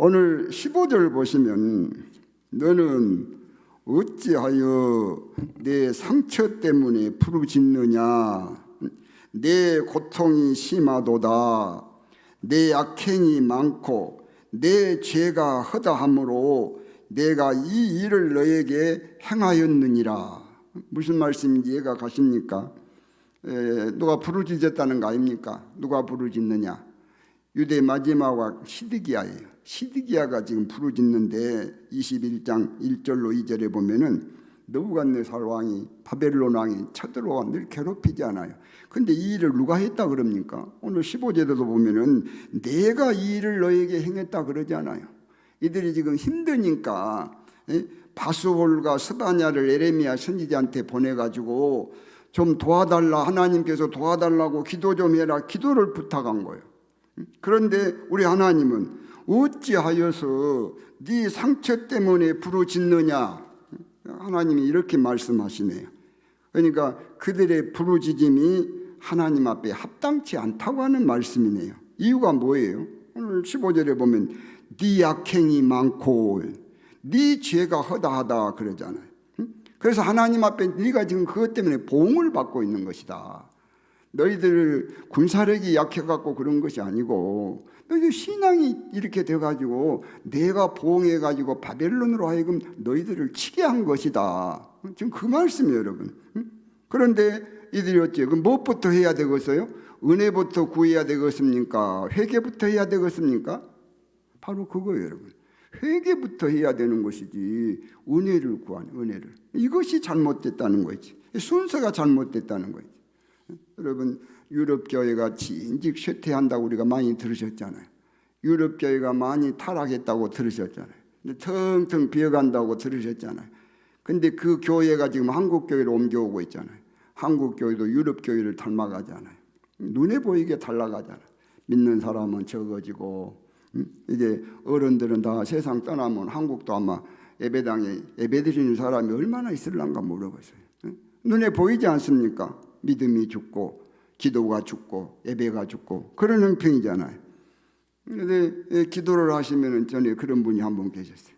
오늘 15절 보시면 너는 어찌하여 내 상처 때문에 부르짖느냐. 내 고통이 심하도다. 내 악행이 많고 내 죄가 허다함으로 내가 이 일을 너에게 행하였느니라. 무슨 말씀인지 이해가 가십니까? 누가 부르짖었다는 거 아닙니까? 누가 부르짖느냐? 유대 마지막 왕 시드기야예요. 시드기야가 지금 부르짖는데 21장 1절로 2절에 보면은 느부갓네살 왕이 바벨론 왕이 쳐들어와 늘 괴롭히지 않아요. 근데 이 일을 누가 했다 그럽니까? 오늘 15절에도 보면은 내가 이 일을 너에게 행했다 그러지 않아요. 이들이 지금 힘드니까 바수홀과 스바냐를 에레미야 선지자한테 보내가지고 좀 도와달라, 하나님께서 도와달라고 기도 좀 해라, 기도를 부탁한 거예요. 그런데 우리 하나님은 어찌하여서 네 상처 때문에 부르짖느냐. 하나님이 이렇게 말씀하시네요. 그러니까 그들의 부르짖음이 하나님 앞에 합당치 않다고 하는 말씀이네요. 이유가 뭐예요? 오늘 15절에 보면 네 악행이 많고 네 죄가 허다하다 그러잖아요. 그래서 하나님 앞에 네가 지금 그것 때문에 보응을 받고 있는 것이다. 너희들 군사력이 약해갖고 그런 것이 아니고 너희들 신앙이 이렇게 돼가지고 내가 보응해가지고 바벨론으로 하여금 너희들을 치게 한 것이다. 지금 그 말씀이에요, 여러분. 그런데 이들이 어째 그럼 무엇부터 해야 되겠어요? 은혜부터 구해야 되겠습니까? 회개부터 해야 되겠습니까? 바로 그거예요, 여러분. 회개부터 해야 되는 것이지 은혜를 구하는 은혜를. 이것이 잘못됐다는 거지. 순서가 잘못됐다는 거지. 여러분, 유럽 교회가 진즉 쇠퇴한다고 우리가 많이 들으셨잖아요. 유럽 교회가 많이 타락했다고 들으셨잖아요. 텅텅 비어간다고 들으셨잖아요. 근데 그 교회가 지금 한국 교회로 옮겨오고 있잖아요. 한국 교회도 유럽 교회를 닮아가잖아요. 눈에 보이게 달라가잖아요. 믿는 사람은 적어지고 이제 어른들은 다 세상 떠나면 한국도 아마 예배당에 예배드리는 사람이 얼마나 있을란가 물어보세요. 눈에 보이지 않습니까? 믿음이 죽고 기도가 죽고 예배가 죽고 그런 형편이잖아요. 그런데 기도를 하시면 전에 그런 분이 한 분 계셨어요.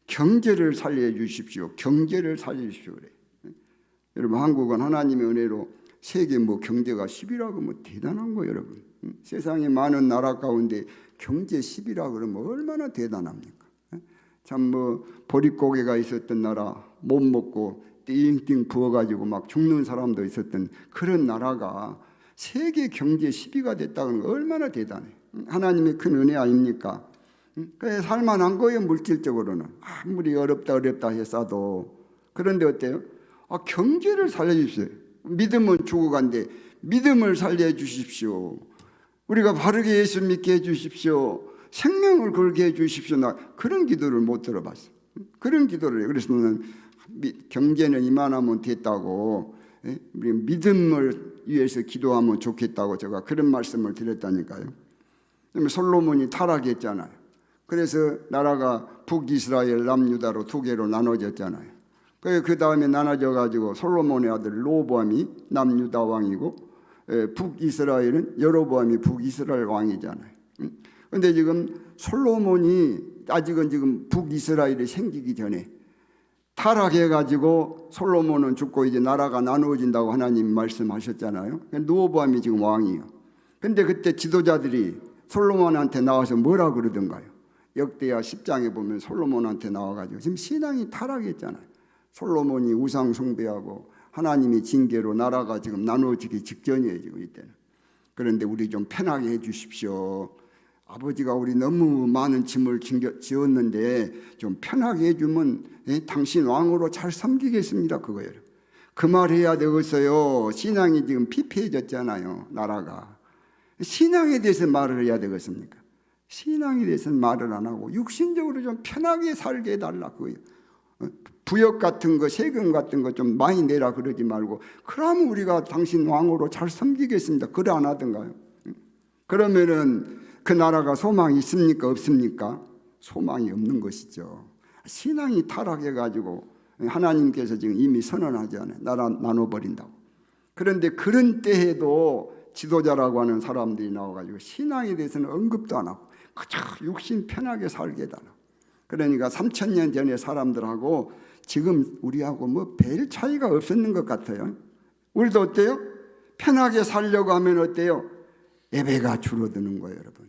경제를 살려주십시오. 경제를 살려주십시오. 그래요. 여러분, 한국은 하나님의 은혜로 세계 경제가 10위라고 하면 대단한 거예요, 여러분. 세상에 많은 나라 가운데 경제 10위라 그러면 얼마나 대단합니까? 참 보릿고개가 있었던 나라, 못 먹고 띵띵 부어가지고 막 죽는 사람도 있었던 그런 나라가 세계 경제 10위가 됐다는 거 얼마나 대단해. 하나님의 큰 은혜 아닙니까? 그래 살만한 거예요, 물질적으로는. 아무리 어렵다 했어도. 그런데 어때요? 경제를 살려주십시오. 믿음은 죽어간데 믿음을 살려주십시오. 우리가 바르게 예수 믿게 해주십시오. 생명을 걸게 해주십시오. 나 그런 기도를 못 들어봤어요. 그런 기도를 해요. 그래서 저는 경제는 이만하면 됐다고, 우리 믿음을 위해서 기도하면 좋겠다고 제가 그런 말씀을 드렸다니까요. 솔로몬이 타락했잖아요. 그래서 나라가 북이스라엘, 남유다로 두 개로 나눠졌잖아요. 그 다음에 나눠져 가지고 솔로몬의 아들 로보암이 남유다 왕이고 북이스라엘은 여로보암이 북이스라엘 왕이잖아요. 그런데 지금 솔로몬이 아직은 지금 북이스라엘이 생기기 전에 타락해가지고 솔로몬은 죽고 이제 나라가 나누어진다고 하나님 말씀하셨잖아요. 르호보암이 지금 왕이에요. 근데 그때 지도자들이 솔로몬한테 나와서 뭐라 그러던가요? 역대하 10장에 보면 솔로몬한테 나와가지고 지금 신앙이 타락했잖아요. 솔로몬이 우상 숭배하고 하나님이 징계로 나라가 지금 나누어지기 직전이에요, 지금 이때는. 그런데 우리 좀 편하게 해 주십시오. 아버지가 우리 너무 많은 짐을 지었는데 좀 편하게 해주면 당신 왕으로 잘 섬기겠습니다, 그거예요. 그 말 해야 되겠어요. 신앙이 지금 피폐해졌잖아요, 나라가. 신앙에 대해서 말을 해야 되겠습니까? 신앙에 대해서는 말을 안 하고 육신적으로 좀 편하게 살게 해달라, 그거예요. 부역 같은 거, 세금 같은 거 좀 많이 내라 그러지 말고 그러면 우리가 당신 왕으로 잘 섬기겠습니다. 그래 안 하던가요? 그러면은 그 나라가 소망이 있습니까? 없습니까? 소망이 없는 것이죠. 신앙이 타락해가지고 하나님께서 지금 이미 선언하잖아요. 나라 나눠버린다고. 그런데 그런 때에도 지도자라고 하는 사람들이 나와가지고 신앙에 대해서는 언급도 안 하고 그저 육신 편하게 살게 해달라. 그러니까 3000년 전의 사람들하고 지금 우리하고 뭐 별 차이가 없었는 것 같아요. 우리도 어때요? 편하게 살려고 하면 어때요? 예배가 줄어드는 거예요, 여러분.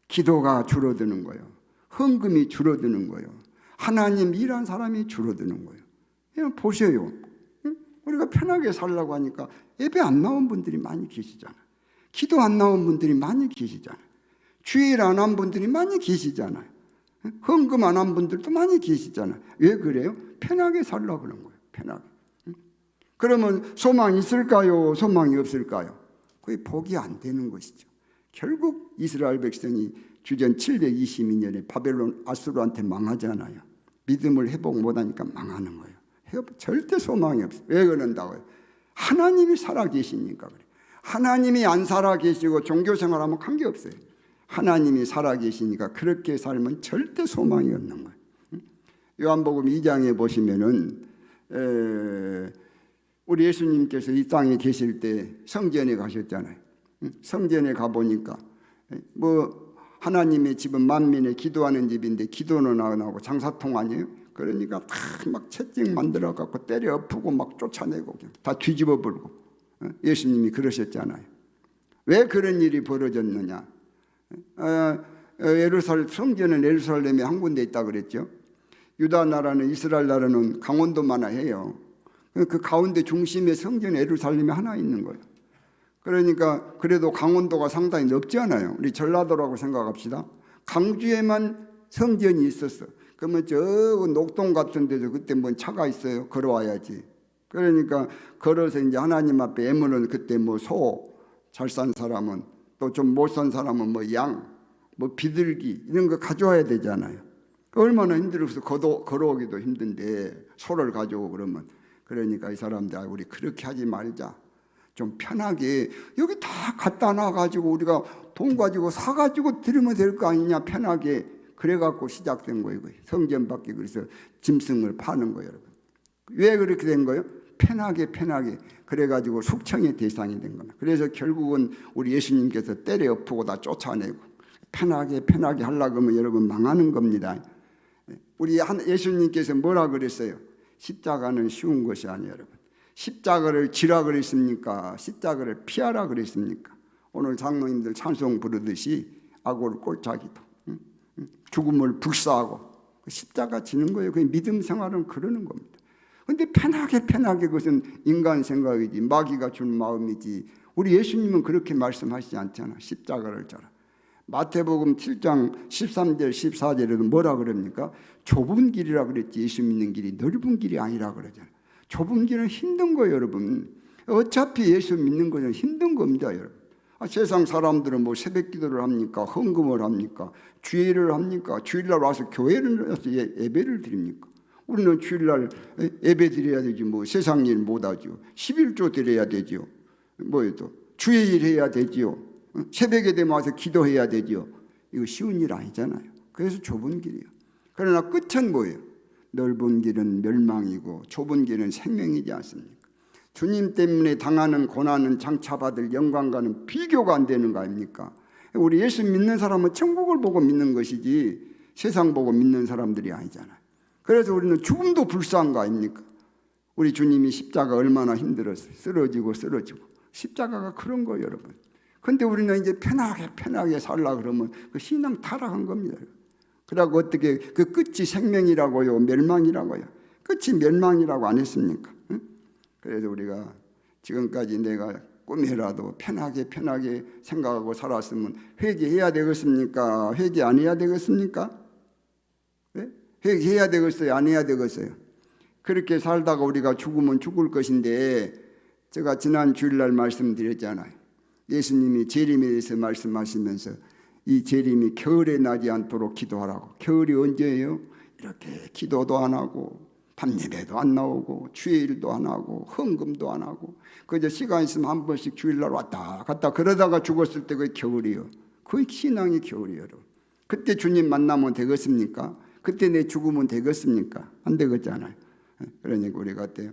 기도가 줄어드는 거예요. 헌금이 줄어드는 거예요. 하나님 일한 사람이 줄어드는 거예요. 그냥 보세요. 우리가 편하게 살려고 하니까 예배 안 나온 분들이 많이 계시잖아요. 기도 안 나온 분들이 많이 계시잖아요. 주일 안 한 분들이 많이 계시잖아요. 헌금 안 한 분들도 많이 계시잖아요. 왜 그래요? 편하게 살려고 그런 거예요. 편하게. 그러면 소망이 있을까요? 소망이 없을까요? 거의 복이 안 되는 것이죠. 결국 이스라엘 백성이 주전 722년에 바벨론 아수르한테 망하잖아요. 믿음을 회복 못하니까 망하는 거예요. 절대 소망이 없어요. 왜 그런다고요? 하나님이 살아계시니까 그래요. 하나님이 안 살아계시고 종교생활하면 관계없어요. 하나님이 살아계시니까 그렇게 살면 절대 소망이 없는 거예요. 요한복음 2장에 보시면은 우리 예수님께서 이 땅에 계실 때 성전에 가셨잖아요. 성전에 가보니까 뭐 하나님의 집은 만민의 기도하는 집인데 기도는 안 하고 장사통 아니에요? 그러니까 다 막 채찍 만들어 갖고 때려 엎고 막 쫓아내고 다 뒤집어 버리고 예수님이 그러셨잖아요. 왜 그런 일이 벌어졌느냐? 성전은 예루살렘에 한 군데 있다 그랬죠. 유다 나라는 이스라엘 나라는 강원도만 해요. 그 가운데 중심에 성전 예루살렘이 하나 있는 거예요. 그러니까 그래도 강원도가 상당히 넓지 않아요. 우리 전라도라고 생각합시다. 강주에만 성전이 있었어. 그러면 저 녹동 같은 데도 그때 뭔 차가 있어요. 걸어와야지. 그러니까 걸어서 이제 하나님 앞에 예물은 그때 뭐 소 잘 산 사람은 또 좀 못 산 사람은 뭐 양, 뭐 비둘기 이런 거 가져와야 되잖아요. 얼마나 힘들어서 걸어오기도 힘든데 소를 가져오고 그러니까 이 사람들 우리 그렇게 하지 말자. 좀 편하게 여기 다 갖다 놔가지고 우리가 돈 가지고 사가지고 들으면 될 거 아니냐 편하게 그래갖고 시작된 거예요. 성전 밖에 그래서 짐승을 파는 거예요. 여러분. 왜 그렇게 된 거예요? 편하게 그래가지고 숙청의 대상이 된 겁니다. 그래서 결국은 우리 예수님께서 때려 엎고 다 쫓아내고 편하게 하려고 하면 여러분 망하는 겁니다. 우리 예수님께서 뭐라 그랬어요? 십자가는 쉬운 것이 아니에요, 여러분. 십자가를 지라 그랬습니까? 십자가를 피하라 그랬습니까? 오늘 장로님들 찬송 부르듯이 악을 꼴차기도 죽음을 불사하고 십자가 지는 거예요. 그 믿음 생활은 그러는 겁니다. 근데 편하게 그것은 인간 생각이지 마귀가 준 마음이지 우리 예수님은 그렇게 말씀하시지 않잖아. 십자가를 져라. 마태복음 7장 13절 14절에도 뭐라 그럽니까? 좁은 길이라 그랬지 예수 믿는 길이 넓은 길이 아니라 그러잖아요. 좁은 길은 힘든 거예요, 여러분. 어차피 예수 믿는 것은 힘든 겁니다, 여러분. 세상 사람들은 뭐 새벽 기도를 합니까? 헌금을 합니까? 주일을 합니까? 주일날 와서 교회를 와서 예배를 드립니까? 우리는 주일날 예배 드려야 되지 뭐 세상 일 못하죠. 11조 드려야 되죠. 뭐예요? 주일 해야 되죠. 새벽에 되면 와서 기도해야 되죠. 이거 쉬운 일 아니잖아요. 그래서 좁은 길이에요. 그러나 끝은 뭐예요? 넓은 길은 멸망이고 좁은 길은 생명이지 않습니까? 주님 때문에 당하는 고난은 장차받을 영광과는 비교가 안 되는 거 아닙니까? 우리 예수 믿는 사람은 천국을 보고 믿는 것이지 세상 보고 믿는 사람들이 아니잖아요. 그래서 우리는 죽음도 불쌍한 거 아닙니까? 우리 주님이 십자가 얼마나 힘들었어요. 쓰러지고 십자가가 그런 거예요, 여러분. 근데 우리는 이제 편하게 살라 그러면 그 신앙 타락한 겁니다. 그러고 어떻게 그 끝이 생명이라고요, 멸망이라고요? 끝이 멸망이라고 안 했습니까? 응? 그래서 우리가 지금까지 내가 꿈이라도 편하게 생각하고 살았으면 회개해야 되겠습니까? 회개 안 해야 되겠습니까? 네? 회개해야 되겠어요? 안 해야 되겠어요? 그렇게 살다가 우리가 죽으면 죽을 것인데 제가 지난 주일날 말씀드렸잖아요. 예수님이 재림에 대해서 말씀하시면서 이 재림이 겨울에 나지 않도록 기도하라고. 겨울이 언제예요? 이렇게 기도도 안 하고 밤예배도 안 나오고 주일도 안 하고 헌금도 안 하고 그저 시간 있으면 한 번씩 주일날 왔다 갔다 그러다가 죽었을 때 그게 겨울이요. 그게 신앙이 겨울이에요. 그때 주님 만나면 되겠습니까? 그때 내 죽으면 되겠습니까? 안 되겠잖아요. 그러니까 우리가 어때요?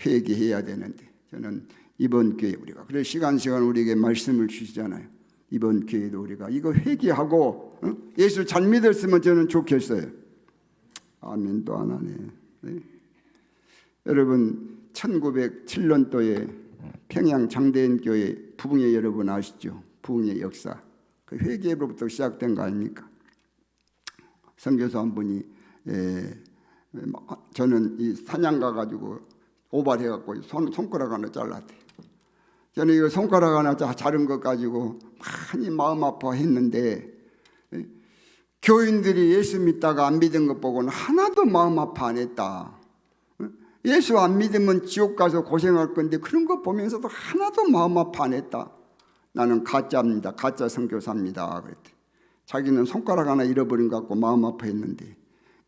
회개해야 되는데 저는 이번 기회에 우리가 그래서 시간 우리에게 말씀을 주시잖아요. 이번 기회에도 우리가 이거 회개하고 예수 잘 믿었으면 저는 좋겠어요. 아멘도 안 하네. 네. 여러분 1907년도에 평양 장대인 교회 부흥회 여러분 아시죠? 부흥회 역사 그 회개로부터 시작된 거 아닙니까? 선교사 한 분이 저는 이 사냥 가가지고 오발해갖고 손가락 하나 잘랐대. 저는 이거 손가락 하나 자른 것 가지고 많이 마음 아파했는데 교인들이 예수 믿다가 안 믿은 것 보고는 하나도 마음 아파 안 했다. 예수 안 믿으면 지옥 가서 고생할 건데 그런 거 보면서도 하나도 마음 아파 안 했다. 나는 가짜입니다. 가짜 선교사입니다. 그랬대. 자기는 손가락 하나 잃어버린 것 같고 마음 아파했는데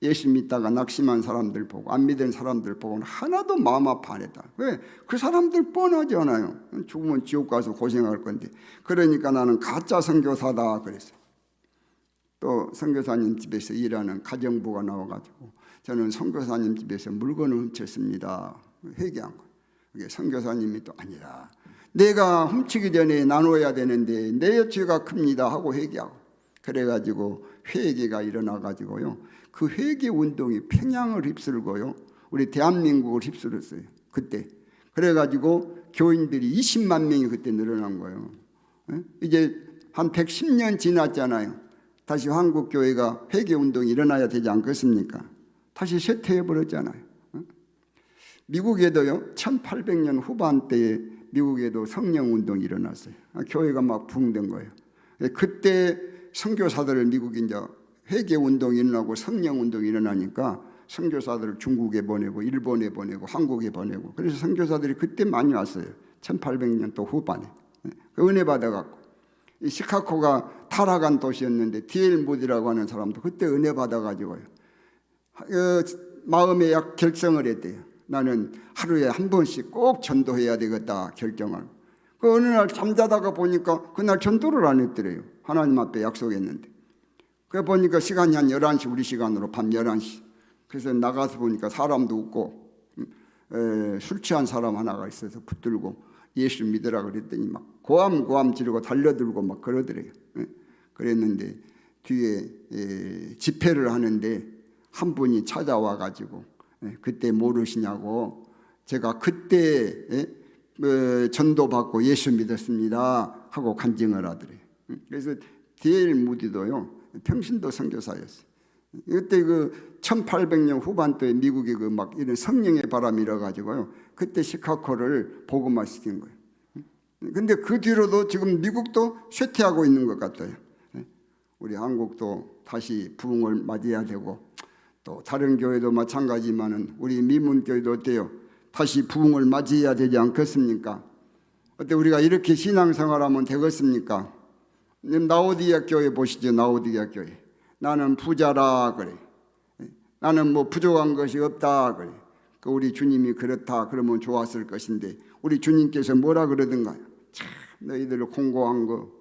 예수 믿다가 낙심한 사람들 보고 안 믿은 사람들 보고는 하나도 마음 아파 안 했다. 왜? 그 사람들 뻔하지 않아요. 죽으면 지옥 가서 고생할 건데. 그러니까 나는 가짜 선교사다 그랬어요. 또 선교사님 집에서 일하는 가정부가 나와가지고 저는 선교사님 집에서 물건을 훔쳤습니다. 회개한 거예요. 그게 선교사님이 또 아니라 내가 훔치기 전에 나눠야 되는데 내 죄가 큽니다 하고 회개하고 그래가지고 회개가 일어나가지고요. 그 회개 운동이 평양을 휩쓸고요. 우리 대한민국을 휩쓸었어요. 그때. 그래가지고 교인들이 20만 명이 그때 늘어난 거예요. 이제 한 110년 지났잖아요. 다시 한국교회가 회개 운동이 일어나야 되지 않겠습니까? 다시 쇠퇴해버렸잖아요. 미국에도요. 1800년 후반대에 미국에도 성령운동이 일어났어요. 교회가 막 부흥된 거예요. 그때 선교사들을 미국이 이제 회개운동이 일어나고 성령운동이 일어나니까 선교사들을 중국에 보내고 일본에 보내고 한국에 보내고 그래서 선교사들이 그때 많이 왔어요. 1800년도 후반에. 은혜 받아갖고 이 시카고가 타락한 도시였는데 D.L. 무디라고 하는 사람도 그때 은혜 받아가지고요. 마음에 결정을 했대요. 나는 하루에 한 번씩 꼭 전도해야 되겠다 결정을. 그 어느 날 잠자다가 보니까 그날 전도를 안 했더래요. 하나님 앞에 약속했는데. 그래 보니까 시간이 한 11시 우리 시간으로 밤 11시. 그래서 나가서 보니까 사람도 없고 술 취한 사람 하나가 있어서 붙들고 예수 믿으라 그랬더니 막 고함 지르고 달려들고 막 그러더래요. 그랬는데 뒤에 집회를 하는데 한 분이 찾아와 가지고 그때 모르시냐고 제가 그때 전도받고 예수 믿었습니다 하고 간증을 하더래요. 그래서 D.L. 무디도요 평신도 선교사였어요. 그때 그 1800년 후반도에 미국에 그 막 이런 성령의 바람이 일어가지고요 그때 시카고를 복음화시킨 거예요. 근데 그 뒤로도 지금 미국도 쇠퇴하고 있는 것 같아요. 우리 한국도 다시 부흥을 맞이해야 되고 또 다른 교회도 마찬가지지만은 우리 미문교회도 어때요? 다시 부흥을 맞이해야 되지 않겠습니까? 어때 우리가 이렇게 신앙생활하면 되겠습니까? 라오디게아 교회 보시죠. 라오디게아 교회. 나는 부자라 그래. 나는 뭐 부족한 것이 없다 그래. 우리 주님이 그렇다 그러면 좋았을 것인데 우리 주님께서 뭐라 그러던가요? 참 너희들 공고한 거,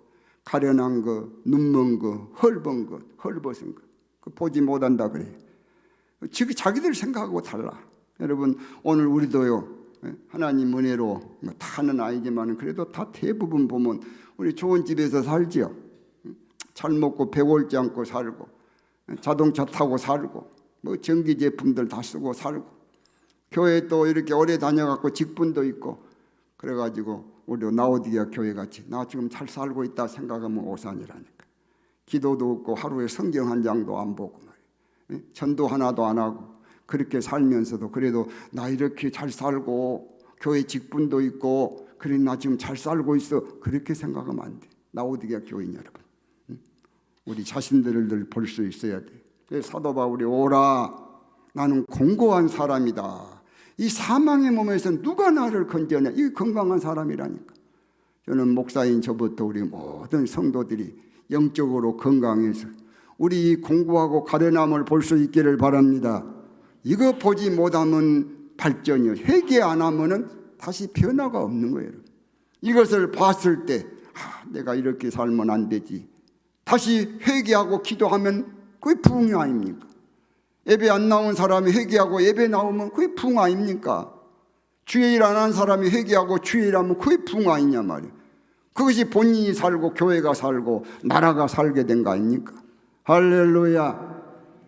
가련한 거, 눈먼 거, 헐벗은 거, 헐벗은 거 보지 못한다 그래. 지금 자기들 생각하고 달라. 여러분 오늘 우리도요 하나님 은혜로 다는 아니지만 그래도 다 대부분 보면 우리 좋은 집에서 살지요. 잘 먹고 배골지 않고 살고 자동차 타고 살고 뭐 전기 제품들 다 쓰고 살고 교회 또 이렇게 오래 다녀갖고 직분도 있고 그래가지고 우리 라오디게아 교회 같이 나 지금 잘 살고 있다 생각하면 오산이라니까. 기도도 없고 하루에 성경 한 장도 안 보고 말이야. 전도 하나도 안 하고 그렇게 살면서도 그래도 나 이렇게 잘 살고 교회 직분도 있고 그래 나 지금 잘 살고 있어 그렇게 생각하면 안 돼. 라오디게아 교인 여러분 우리 자신들을 늘 볼 수 있어야 돼. 그래서 사도 바울이 오라 나는 공고한 사람이다. 이 사망의 몸에서 누가 나를 건져내? 이 건강한 사람이라니까. 저는 목사인 저부터 우리 모든 성도들이 영적으로 건강해서 우리 공부하고 가련함을 볼 수 있기를 바랍니다. 이거 보지 못하면 발전이요. 회개 안 하면은 다시 변화가 없는 거예요. 이것을 봤을 때 내가 이렇게 살면 안 되지. 다시 회개하고 기도하면 그게 부흥이 아닙니까? 예배 안 나온 사람이 회개하고 예배 나오면 그게 부흥 아닙니까? 주의 일 안 한 사람이 회개하고 주의 일 하면 그게 부흥 아니냐 말이에요. 그것이 본인이 살고 교회가 살고 나라가 살게 된 거 아닙니까? 할렐루야.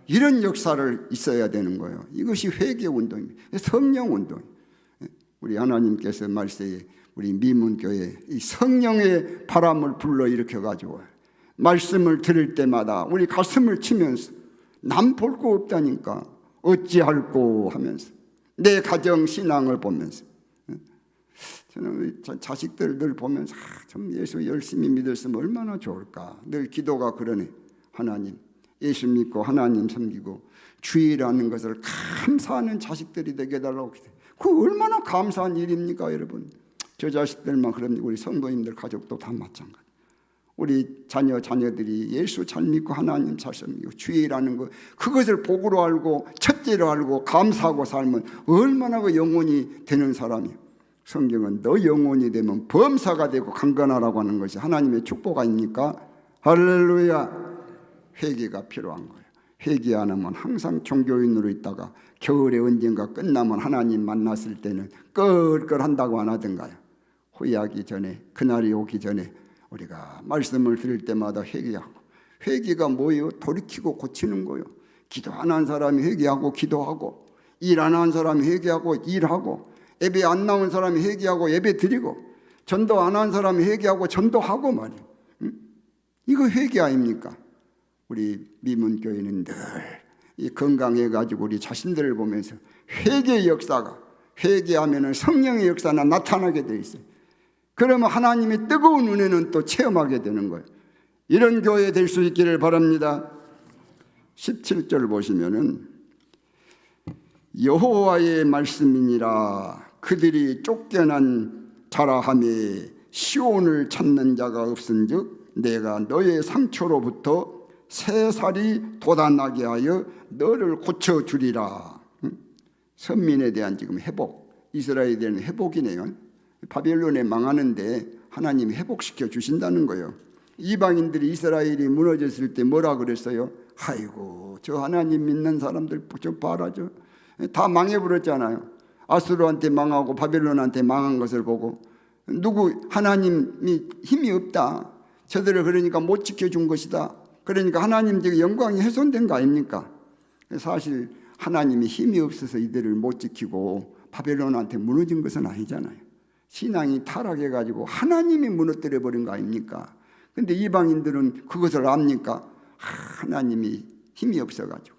이런 역사를 있어야 되는 거예요. 이것이 회개 운동입니다. 성령 운동. 우리 하나님께서 말세에 우리 미문교회 이 성령의 바람을 불러일으켜 가지고 말씀을 들을 때마다 우리 가슴을 치면서 남 볼 거 없다니까 어찌할꼬 하면서 내 가정 신앙을 보면서 저는 자식들 늘 보면서 참 예수 열심히 믿었으면 얼마나 좋을까. 늘 기도가 그러네. 하나님 예수 믿고 하나님 섬기고 주의라는 것을 감사하는 자식들이 되게 해달라고 기도해요. 그 얼마나 감사한 일입니까 여러분. 저 자식들만 그럽니다. 우리 성도님들 가족도 다 마찬가지. 우리 자녀들이 예수 잘 믿고 하나님 잘 섬기고 주의라는 것 그것을 복으로 알고 첫째로 알고 감사하고 살면 얼마나 그 영혼이 되는 사람이에요. 성경은 너 영혼이 되면 범사가 되고 강건하라고 하는 것이 하나님의 축복 아닙니까? 할렐루야. 회개가 필요한 거예요. 회개 안 하면 항상 종교인으로 있다가 겨울에 언젠가 끝나면 하나님 만났을 때는 끌끌한다고 안 하던가요? 후회하기 전에 그날이 오기 전에 우리가 말씀을 들을 때마다 회개하고 회개가 뭐예요? 돌이키고 고치는 거예요. 기도 안 한 사람이 회개하고 기도하고 일 안 한 사람이 회개하고 일하고 예배 안 나온 사람이 회개하고 예배 드리고 전도 안 한 사람이 회개하고 전도하고 말이에요. 이거 회개 아닙니까? 우리 미문교회는 늘 이 건강해가지고 우리 자신들을 보면서 회개의 역사가 회개하면 성령의 역사가 나타나게 돼 있어요. 그러면 하나님의 뜨거운 은혜는 또 체험하게 되는 거예요. 이런 교회 될 수 있기를 바랍니다. 17절 보시면은 여호와의 말씀이니라 그들이 쫓겨난 자라함에 시온을 찾는 자가 없은즉 내가 너의 상처로부터 새 살이 돋아나게 하여 너를 고쳐주리라. 선민에 대한 지금 회복, 이스라엘에 대한 회복이네요. 바벨론에 망하는데 하나님이 회복시켜 주신다는 거예요. 이방인들이 이스라엘이 무너졌을 때 뭐라 그랬어요? 아이고 저 하나님 믿는 사람들 좀 봐라. 다 망해버렸잖아요. 아수르한테 망하고 바벨론한테 망한 것을 보고 누구 하나님이 힘이 없다. 저들을 그러니까 못 지켜준 것이다. 그러니까 하나님 지금 영광이 훼손된 거 아닙니까? 사실 하나님이 힘이 없어서 이들을 못 지키고 바벨론한테 무너진 것은 아니잖아요. 신앙이 타락해가지고 하나님이 무너뜨려 버린 거 아닙니까? 근데 이방인들은 그것을 압니까? 하나님이 힘이 없어가지고.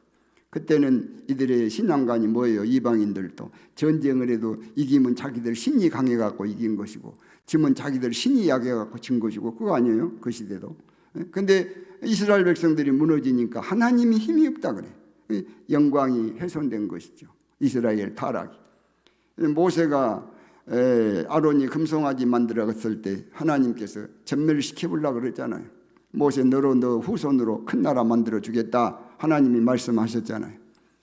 그때는 이들의 신앙관이 뭐예요? 이방인들도 전쟁을 해도 이기면 자기들 신이 강해갖고 이긴 것이고 지면 자기들 신이 약해갖고 진 것이고 그거 아니에요? 그 시대도. 근데 이스라엘 백성들이 무너지니까 하나님이 힘이 없다 그래. 영광이 훼손된 것이죠. 이스라엘 타락이. 모세가 아론이 금송아지 만들었을 때 하나님께서 전멸시켜보려고 그랬잖아요. 모세 너로 너 후손으로 큰 나라 만들어 주겠다 하나님이 말씀하셨잖아요.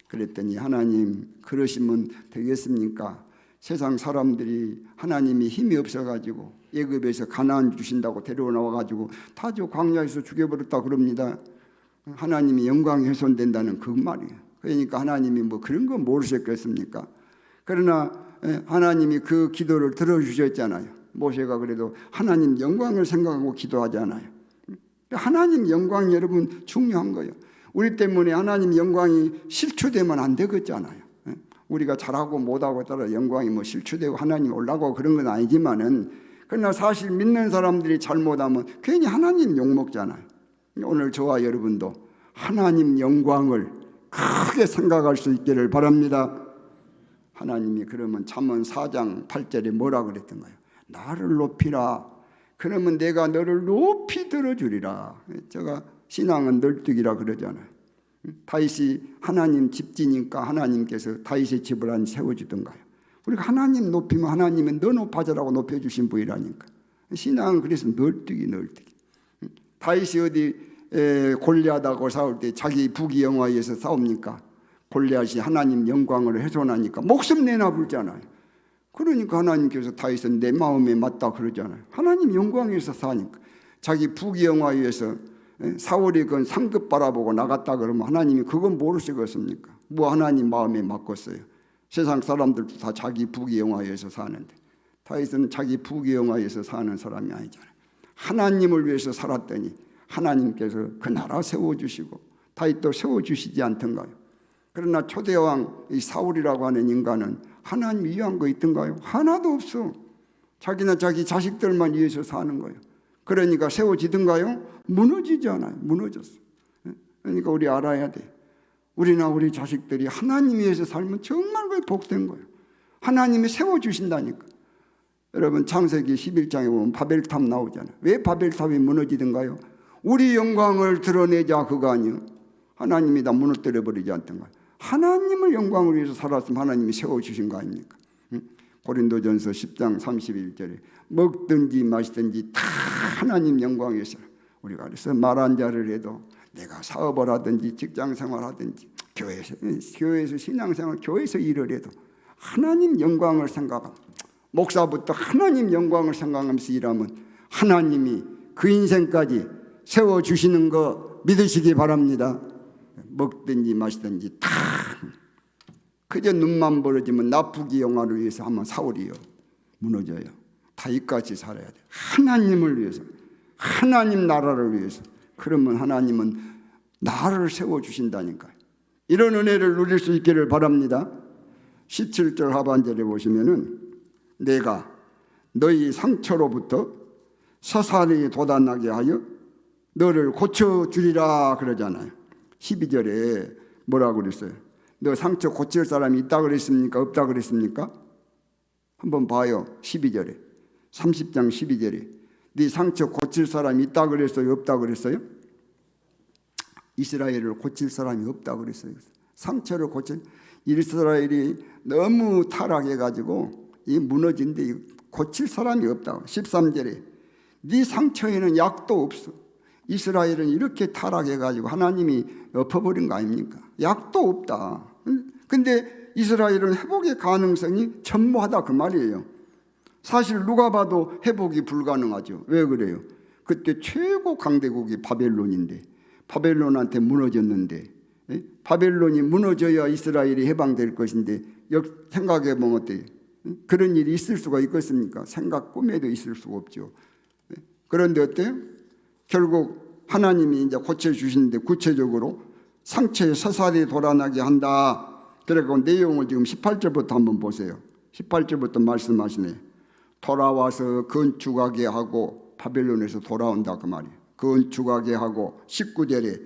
그랬더니 하나님 그러시면 되겠습니까? 세상 사람들이 하나님이 힘이 없어가지고 애굽에서 가나안 주신다고 데려나와가지고 다 저 광야에서 죽여버렸다 그럽니다. 하나님이 영광이 훼손된다는 그 말이에요. 그러니까 하나님이 뭐 그런 거 모르셨겠습니까? 그러나 하나님이 그 기도를 들어주셨잖아요. 모세가 그래도 하나님 영광을 생각하고 기도하잖아요. 하나님 영광이 여러분 중요한 거예요. 우리 때문에 하나님 영광이 실추되면 안 되겠잖아요. 우리가 잘하고 못하고 따라 영광이 뭐 실추되고 하나님 올라가고 그런 건 아니지만은 그러나 사실 믿는 사람들이 잘못하면 괜히 하나님 욕먹잖아요. 오늘 저와 여러분도 하나님 영광을 크게 생각할 수 있기를 바랍니다. 하나님이 그러면 잠언 4장 8절에 뭐라 그랬던가요? 나를 높이라. 그러면 내가 너를 높이 들어주리라. 제가 신앙은 널뛰기라 그러잖아요. 다윗이 하나님 집지니까 하나님께서 다윗의 집을 안 세워주던가요. 우리가 하나님 높이면 하나님은 너 높아져라고 높여주신 분이라니까. 신앙은 그래서 널뛰기. 다윗이 어디 골리앗하고 싸울 때 자기 부귀영화에서 싸웁니까? 골리앗이 하나님 영광을 훼손하니까 목숨 내나 불잖아요. 그러니까 하나님께서 다윗은 내 마음에 맞다 그러잖아요. 하나님 영광에서 사니까. 자기 부귀영화에서 사울이 그건 상급 바라보고 나갔다 그러면 하나님이 그건 모르시겠습니까? 뭐 하나님 마음에 맞겠어요. 세상 사람들도 다 자기 부귀영화에서 사는데 다윗은 자기 부귀영화에서 사는 사람이 아니잖아요. 하나님을 위해서 살았더니 하나님께서 그 나라 세워주시고 다윗도 세워주시지 않던가요? 그러나 초대왕 이 사울이라고 하는 인간은 하나님 위한 거 있던가요? 하나도 없어. 자기나 자기 자식들만 위해서 사는 거예요. 그러니까 세워지던가요? 무너지지 않아요. 무너졌어. 그러니까 우리 알아야 돼. 우리나 우리 자식들이 하나님 위해서 살면 정말 그 복된 거예요. 하나님이 세워주신다니까. 여러분 창세기 11장에 보면 바벨탑 나오잖아요. 왜 바벨탑이 무너지던가요? 우리 영광을 드러내자 그거 아니에요. 하나님이 다 무너뜨려버리지 않던가요? 하나님을 영광을 위해서 살았으면 하나님이 세워주신 거 아닙니까? 고린도전서 10장 31절에 먹든지 마시든지 다 하나님 영광 위해서. 우리가 그래서 말 한 자를 해도 내가 사업을 하든지 직장생활 하든지 교회에서 신앙생활 교회에서 일을 해도 하나님 영광을 생각하고 목사부터 하나님 영광을 생각하면서 일하면 하나님이 그 인생까지 세워주시는 거 믿으시기 바랍니다. 먹든지 마시든지 다 그저 눈만 벌어지면 나쁘기 영화를 위해서 하면 사울이요 무너져요. 다윗같이 살아야 돼요. 하나님을 위해서, 하나님 나라를 위해서. 그러면 하나님은 나를 세워주신다니까요. 이런 은혜를 누릴 수 있기를 바랍니다. 17절 하반절에 보시면은 내가 너희 상처로부터 서산이 돋아나게 하여 너를 고쳐주리라 그러잖아요. 12절에 뭐라고 그랬어요? 너 상처 고칠 사람이 있다 그랬습니까? 없다 그랬습니까? 한번 봐요. 12절에 30장 12절에 네 상처 고칠 사람이 있다 그랬어요? 없다 그랬어요? 이스라엘을 고칠 사람이 없다 그랬어요. 상처를 고칠 이스라엘이 너무 타락해가지고 이 무너진데 고칠 사람이 없다. 13절에 네 상처에는 약도 없어. 이스라엘은 이렇게 타락해가지고 하나님이 엎어버린 거 아닙니까? 약도 없다. 근데 이스라엘은 회복의 가능성이 전무하다 그 말이에요. 사실 누가 봐도 회복이 불가능하죠. 왜 그래요? 그때 최고 강대국이 바벨론인데 바벨론한테 무너졌는데 바벨론이 무너져야 이스라엘이 해방될 것인데 생각해보면 어때요? 그런 일이 있을 수가 있겠습니까? 생각 꿈에도 있을 수가 없죠. 그런데 어때요? 결국 하나님이 이제 고쳐주시는데 구체적으로 상처에 서살이 돋아나게 한다. 그래서 내용을 지금 18절부터 한번 보세요. 18절부터 말씀하시네. 돌아와서 건축하게 하고 바벨론에서 돌아온다 그 말이에요. 건축하게 하고 19절에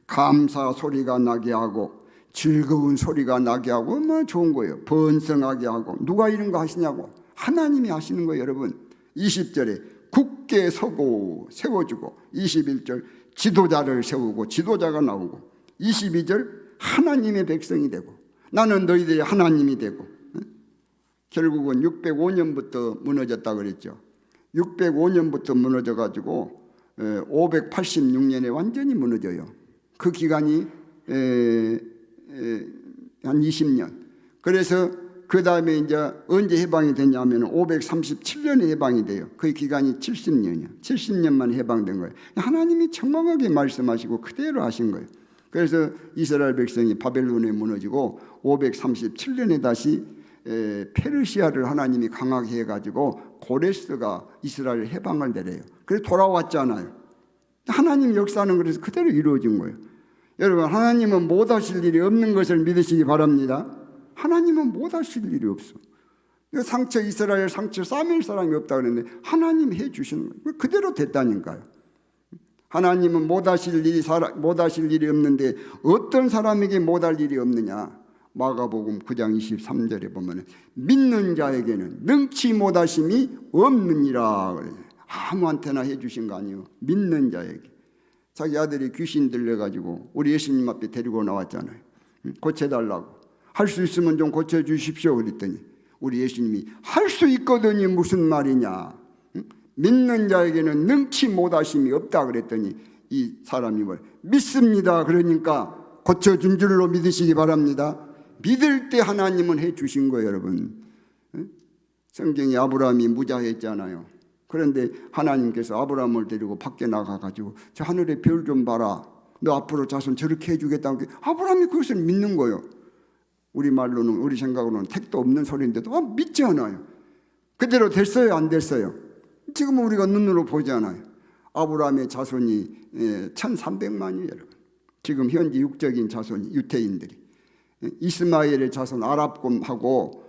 감사 소리가 나게 하고 즐거운 소리가 나게 하고 얼마나 좋은 거예요. 번성하게 하고 누가 이런 거 하시냐고 하나님이 하시는 거예요 여러분. 20절에 굳게 서고 세워주고 21절 지도자를 세우고 지도자가 나오고 22절 하나님의 백성이 되고 나는 너희들의 하나님이 되고 결국은 605년부터 무너졌다 그랬죠. 605년부터 무너져가지고 586년에 완전히 무너져요. 그 기간이 한 20년. 그래서 그 다음에 이제 언제 해방이 됐냐면 537년에 해방이 돼요. 그 기간이 70년이요. 70년만 해방된 거예요. 하나님이 정확하게 말씀하시고 그대로 하신 거예요. 그래서 이스라엘 백성이 바벨론에 무너지고 537년에 다시 페르시아를 하나님이 강하게 해가지고 고레스가 이스라엘 해방을 내려요. 그래서 돌아왔잖아요. 하나님 역사는 그래서 그대로 이루어진 거예요. 여러분 하나님은 못하실 일이 없는 것을 믿으시기 바랍니다. 하나님은 못하실 일이 없어. 상처 이스라엘 상처 싸맬 사람이 없다 그랬는데 하나님이 해주시는 거예요. 그대로 됐다니까요. 하나님은 못하실 일이 없는데 어떤 사람에게 못할 일이 없느냐. 마가복음 9장 23절에 보면 믿는 자에게는 능치 못하심이 없느니라 그래요. 아무한테나 해주신 거 아니에요. 믿는 자에게. 자기 아들이 귀신 들려가지고 우리 예수님 앞에 데리고 나왔잖아요. 고쳐달라고. 할 수 있으면 좀 고쳐주십시오 그랬더니 우리 예수님이 할 수 있거든이 무슨 말이냐. 믿는 자에게는 능치 못하심이 없다 그랬더니 이 사람이 뭘 믿습니다 그러니까 고쳐준 줄로 믿으시기 바랍니다. 믿을 때 하나님은 해주신 거예요 여러분. 성경에 아브라함이 무자했잖아요. 그런데 하나님께서 아브라함을 데리고 밖에 나가가지고 저 하늘의 별 좀 봐라. 너 앞으로 자손 저렇게 해주겠다고. 아브라함이 그것을 믿는 거예요. 우리 말로는 우리 생각으로는 택도 없는 소리인데도 믿지 않아요. 그대로 됐어요 안 됐어요? 지금은 우리가 눈으로 보지 않아요. 아브라함의 자손이 1300만이에요, 여러분. 지금 현재 육적인 자손이 유태인들이. 이스마엘의 자손 아랍곰하고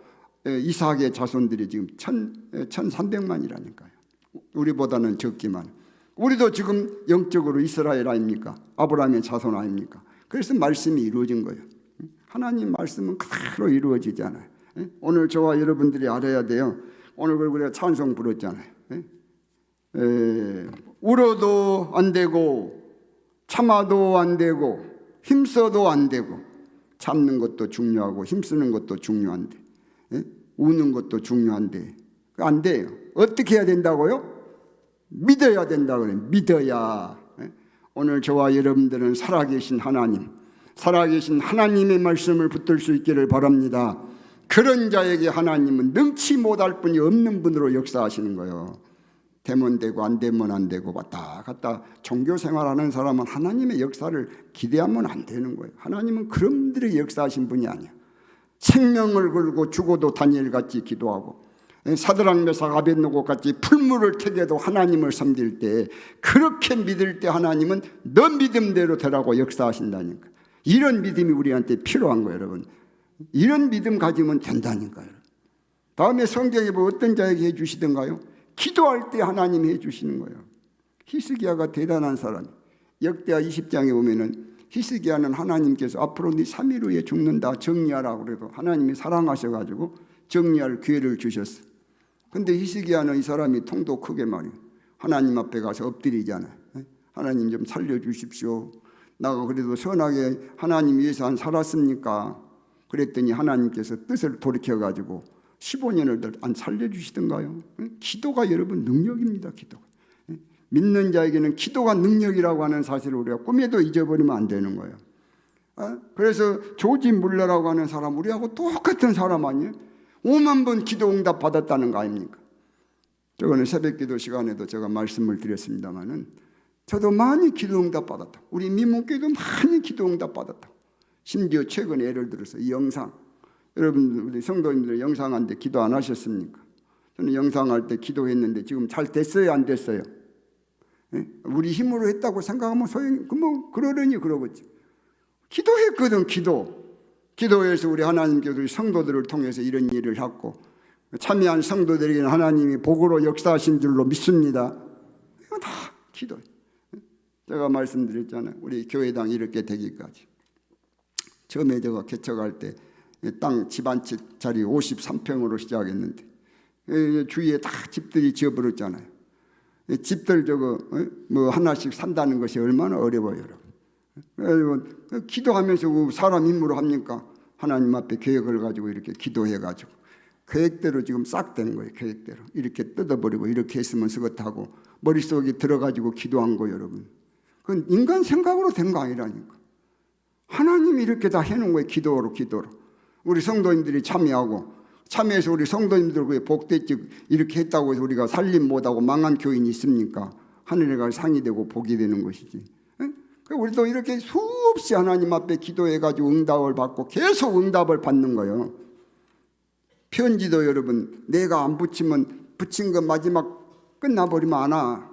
이삭의 자손들이 지금 1300만이라니까요. 우리보다는 적지만 우리도 지금 영적으로 이스라엘 아닙니까? 아브라함의 자손 아닙니까? 그래서 말씀이 이루어진 거예요. 하나님 말씀은 그대로 이루어지잖아요. 오늘 저와 여러분들이 알아야 돼요. 오늘 우리가 찬송 부르잖아요. 울어도 안 되고 참아도 안 되고 힘써도 안 되고 참는 것도 중요하고 힘쓰는 것도 중요한데 우는 것도 중요한데 안 돼요. 어떻게 해야 된다고요? 믿어야 된다고 그래요. 믿어야. 오늘 저와 여러분들은 살아계신 하나님, 살아계신 하나님의 말씀을 붙들 수 있기를 바랍니다. 그런 자에게 하나님은 능치 못할 분이 없는 분으로 역사하시는 거예요. 되면 되고 안 되면 안 되고 왔다 갔다 종교 생활하는 사람은 하나님의 역사를 기대하면 안 되는 거예요. 하나님은 그런 분들에게 역사하신 분이 아니에요. 생명을 걸고 죽어도 다니엘같이 기도하고 사드락 메삭 아벳느고 같이 풀무를 택여도 하나님을 섬길 때, 그렇게 믿을 때 하나님은 너 믿음대로 되라고 역사하신다니까. 이런 믿음이 우리한테 필요한 거예요, 여러분. 이런 믿음 가지면 된다니까요. 다음에 성경에 뭐 어떤 자에게 해주시던가요? 기도할 때 하나님이 해주시는 거예요. 히스기야가 대단한 사람. 역대하 20장에 보면은 히스기야는 하나님께서 앞으로 네 3일 후에 죽는다 정리하라고 그래도 하나님이 사랑하셔가지고 정리할 기회를 주셨어. 근데 히스기야는 이 사람이 통도 크게 말이에요. 하나님 앞에 가서 엎드리잖아요. 하나님 좀 살려주십시오. 나가 그래도 선하게 하나님 위해서 안 살았습니까? 그랬더니 하나님께서 뜻을 돌이켜가지고 15년을 안 살려주시던가요? 기도가 여러분 능력입니다. 기도가. 믿는 자에게는 기도가 능력이라고 하는 사실을 우리가 꿈에도 잊어버리면 안 되는 거예요. 그래서 조지 물러라고 하는 사람, 우리하고 똑같은 사람 아니에요? 5만 번 기도 응답 받았다는 거 아닙니까? 저거는 새벽 기도 시간에도 제가 말씀을 드렸습니다마는 저도 많이 기도 응답 받았다. 우리 미문교도 많이 기도 응답 받았다. 심지어 최근에 예를 들어서 이 영상, 여러분 우리 성도님들 영상한테 기도 안 하셨습니까? 저는 영상할 때 기도했는데 지금 잘 됐어요, 안 됐어요? 우리 힘으로 했다고 생각하면 뭐 그러려니 그러겠지. 기도했거든. 기도해서 우리 하나님께서 우리 성도들을 통해서 이런 일을 했고, 참여한 성도들에게는 하나님이 복으로 역사하신 줄로 믿습니다. 이거 다 기도. 제가 말씀드렸잖아요. 우리 교회당 이렇게 되기까지. 처음에 제가 개척할 때 땅 집 한 채 자리 53평으로 시작했는데 주위에 다 집들이 지어버렸잖아요. 집들 저거 뭐 하나씩 산다는 것이 얼마나 어려워요, 여러분. 기도하면서 사람 힘으로 합니까? 하나님 앞에 계획을 가지고 이렇게 기도해가지고 계획대로 지금 싹 된 거예요. 계획대로 이렇게 뜯어버리고 이렇게 했으면 쓰겠다고 머릿속에 들어가지고 기도한 거예요, 여러분. 그건 인간 생각으로 된 거 아니라니까. 하나님이 이렇게 다 해놓은 거예요. 기도로. 우리 성도님들이 참여해서 우리 성도님들 그게 복됐지, 이렇게 했다고 해서 우리가 살림 못하고 망한 교인이 있습니까? 하늘에 가 상이 되고 복이 되는 것이지. 우리도 이렇게 수없이 하나님 앞에 기도해가지고 응답을 받고 계속 응답을 받는 거예요. 편지도 여러분, 내가 안 붙이면 붙인 거 마지막 끝나버리면 안 와.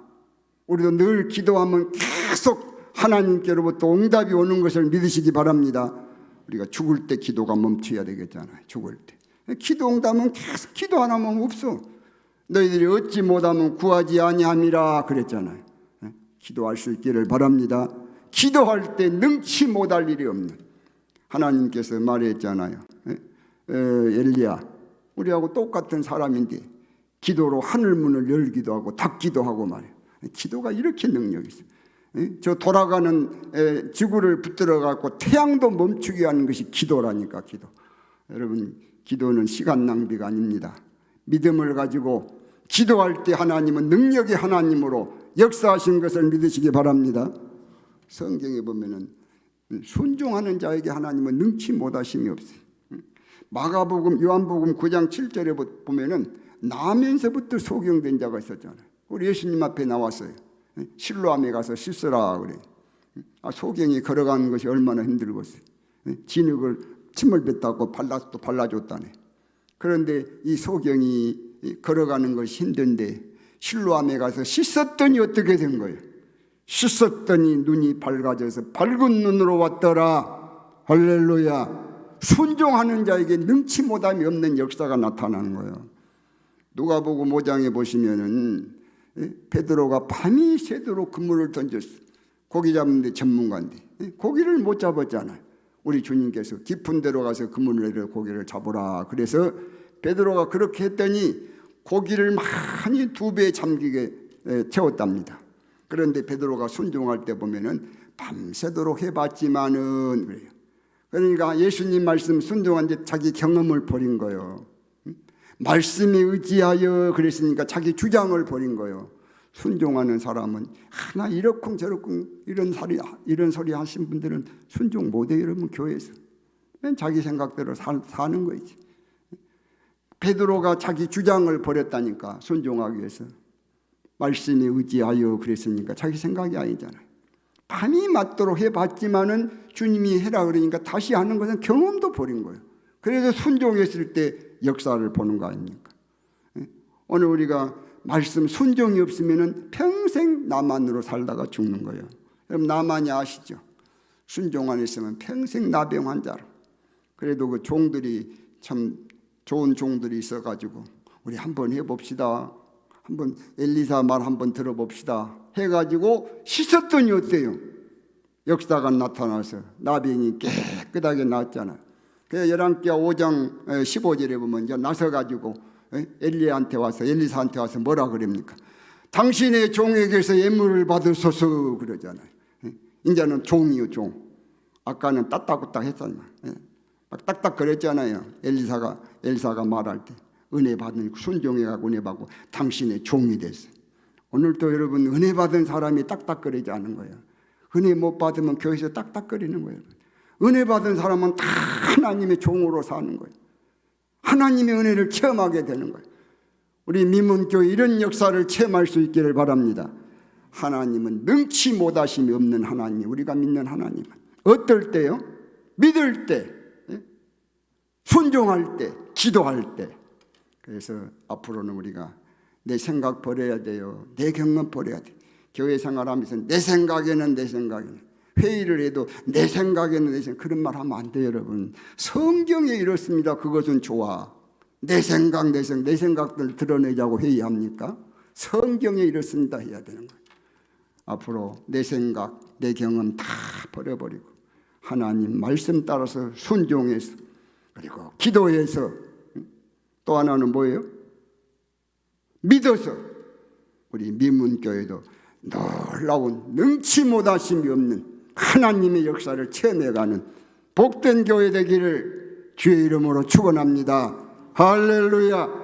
우리도 늘 기도하면 계속 하나님께로부터 응답이 오는 것을 믿으시기 바랍니다. 우리가 죽을 때 기도가 멈춰야 되겠잖아요. 죽을 때. 기도 응답은 계속 기도 안 하면 없어. 너희들이 얻지 못하면 구하지 아니함이라 그랬잖아요. 기도할 수 있기를 바랍니다. 기도할 때 능치 못할 일이 없는 하나님께서 말했잖아요. 엘리야, 우리하고 똑같은 사람인데 기도로 하늘문을 열기도 하고 닫기도 하고 말이에요. 기도가 이렇게 능력이 있어요. 저 돌아가는 지구를 붙들어 갖고 태양도 멈추게 하는 것이 기도라니까. 기도. 여러분, 기도는 시간 낭비가 아닙니다. 믿음을 가지고 기도할 때 하나님은 능력의 하나님으로 역사하신 것을 믿으시기 바랍니다. 성경에 보면은 순종하는 자에게 하나님은 능치 못하심이 없어요. 마가복음, 요한복음 9장 7절에 보면은 나면서부터 소경된 자가 있었잖아요. 우리 예수님 앞에 나왔어요. 실로암에 가서 씻으라 그래. 소경이 걸어가는 것이 얼마나 힘들겠어요. 진흙을 침을 뱉다고 또 발라줬다네. 그런데 이 소경이 걸어가는 것이 힘든데 실로암에 가서 씻었더니 어떻게 된 거예요? 씻었더니 눈이 밝아져서 밝은 눈으로 왔더라. 할렐루야. 순종하는 자에게 능치 못함이 없는 역사가 나타나는 거예요. 누가복음 5장에 보시면은 베드로가 밤이 새도록 그물을 던졌어요. 고기 잡는데 전문가인데 고기를 못 잡았잖아요. 우리 주님께서 깊은 데로 가서 그물을 내려 고기를 잡으라. 그래서 베드로가 그렇게 했더니 고기를 많이 2배 잠기게 채웠답니다. 그런데 베드로가 순종할 때 보면은 밤새도록 해봤지만은 그래요. 그러니까 예수님 말씀 순종한 데 자기 경험을 버린 거예요. 말씀에 의지하여 그랬으니까 자기 주장을 버린 거예요. 순종하는 사람은 하나 이렇쿵 저렇쿵 이런 소리 하신 분들은 순종 못해. 이러면 교회에서 자기 생각대로 사는 거지. 베드로가 자기 주장을 버렸다니까. 순종하기 위해서 말씀에 의지하여 그랬으니까 자기 생각이 아니잖아요. 밤이 맞도록 해봤지만은 주님이 해라 그러니까 다시 하는 것은 경험도 버린 거예요. 그래서 순종했을 때 역사를 보는 거 아닙니까? 오늘 우리가 말씀 순종이 없으면은 평생 나만으로 살다가 죽는 거예요. 여러분 나만이 아시죠? 순종 안 했으면 평생 나병 환자로. 그래도 그 종들이 참 좋은 종들이 있어가지고 우리 한번 해봅시다. 한번 엘리사 말 한번 들어봅시다. 해가지고 씻었더니 어때요? 역사가 나타나서 나병이 깨끗하게 나았잖아요. 그래서 열왕기하 5장 15절에 보면 이제 나서가지고 엘리사한테 와서 뭐라 그럽니까? 당신의 종에게서 예물을 받으소서 그러잖아요. 이제는 종이요 종. 아까는 따딱따딱 했잖아요. 막 딱딱 그랬잖아요. 엘리사가 말할 때 은혜 받은 순종해가고 은혜 받고 당신의 종이 됐어요. 오늘도 여러분 은혜 받은 사람이 딱딱거리지 않은 거예요. 은혜 못 받으면 교회에서 딱딱거리는 거예요. 은혜 받은 사람은 다 하나님의 종으로 사는 거예요. 하나님의 은혜를 체험하게 되는 거예요. 우리 민문교회 이런 역사를 체험할 수 있기를 바랍니다. 하나님은 능치 못하심이 없는 하나님, 우리가 믿는 하나님은 어떨 때요? 믿을 때, 순종할 때, 기도할 때. 그래서 앞으로는 우리가 내 생각 버려야 돼요. 내 경험 버려야 돼. 교회 생활하면서 내 생각에는 회의를 해도 내 생각에는 그런 말 하면 안 돼요. 여러분 성경에 이렇습니다. 그것은 좋아. 내 생각들 드러내자고 회의합니까? 성경에 이렇습니다 해야 되는 거예요. 앞으로 내 생각 내 경험 다 버려버리고 하나님 말씀 따라서 순종해서 그리고 기도해서 또 하나는 뭐예요? 믿어서 우리 민문교회도 놀라운 능치 못하심이 없는 하나님의 역사를 체험해가는 복된 교회 되기를 주의 이름으로 축원합니다. 할렐루야.